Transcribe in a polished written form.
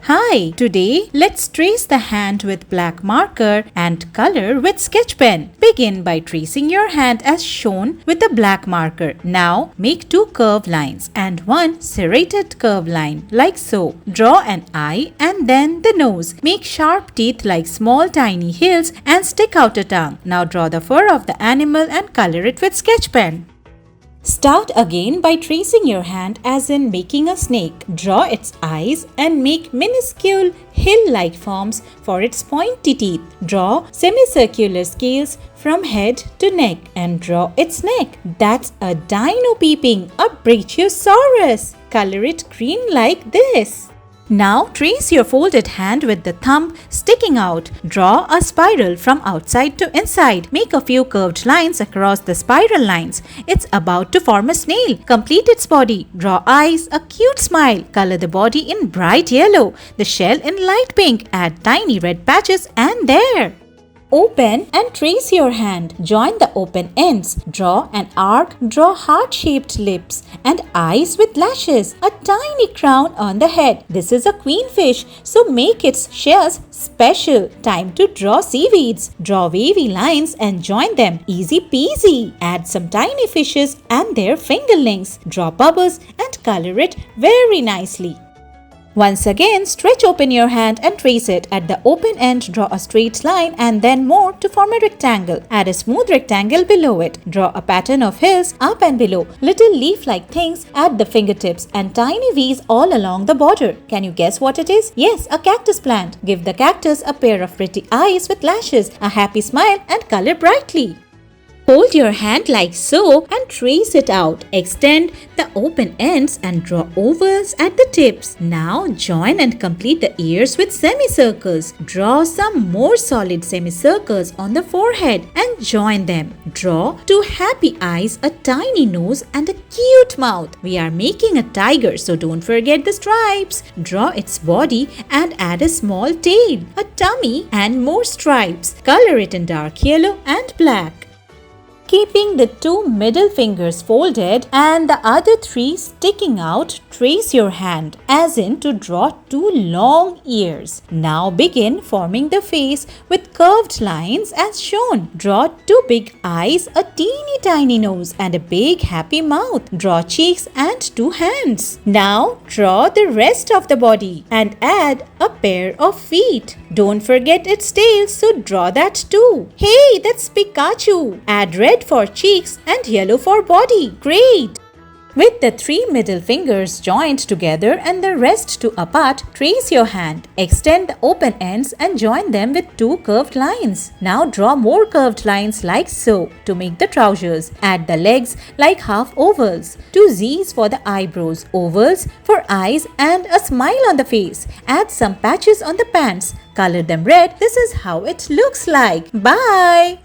Hi, today let's trace the hand with black marker and color with sketch pen. Begin by tracing your hand as shown with the black marker. Now make two curved lines and one serrated curved line like so. Draw an eye and then the nose. Make sharp teeth like small tiny hills and stick out a tongue. Now draw the fur of the animal and color it with sketch pen. Start again by tracing your hand as in making a snake. Draw its eyes and make minuscule hill-like forms for its pointy teeth. Draw semicircular scales from head to neck and draw its neck. That's a dino peeping, a brachiosaurus. Color it green like this. Now trace your folded hand with the thumb sticking out. Draw a spiral from outside to inside. Make a few curved lines across the spiral lines. It's about to form a snail. Complete its body. Draw eyes, a cute smile. Color the body in bright yellow, the shell in light pink. Add tiny red patches and there. Open and trace your hand. Join the open ends. Draw an arc. Draw heart-shaped lips and eyes with lashes. A tiny crown on the head. This is a queenfish, so make its shells special. Time to draw seaweeds. Draw wavy lines and join them. Easy peasy. Add some tiny fishes and their fingerlings. Draw bubbles and color it very nicely. Once again, stretch open your hand and trace it. At the open end, draw a straight line and then more to form a rectangle. Add a smooth rectangle below it. Draw a pattern of hills up and below. Little leaf-like things at the fingertips and tiny V's all along the border. Can you guess what it is? Yes, a cactus plant. Give the cactus a pair of pretty eyes with lashes, a happy smile and color brightly. Hold your hand like so and trace it out. Extend the open ends and draw ovals at the tips. Now join and complete the ears with semicircles. Draw some more solid semicircles on the forehead and join them. Draw two happy eyes, a tiny nose and a cute mouth. We are making a tiger, so don't forget the stripes. Draw its body and add a small tail, a tummy and more stripes. Color it in dark yellow and black. Keeping the two middle fingers folded and the other three sticking out, trace your hand as in to draw two long ears. Now begin forming the face with curved lines as shown. Draw two big eyes, a teeny tiny nose and a big happy mouth. Draw cheeks and two hands. Now draw the rest of the body and add a pair of feet. Don't forget its tail, so draw that too. Hey, that's Pikachu. Add red for cheeks and yellow for body. Great! With the three middle fingers joined together and the rest two apart, trace your hand. Extend the open ends and join them with two curved lines. Now draw more curved lines like so to make the trousers. Add the legs like half ovals. Two Z's for the eyebrows, ovals for eyes and a smile on the face. Add some patches on the pants. Color them red. This is how it looks like. Bye!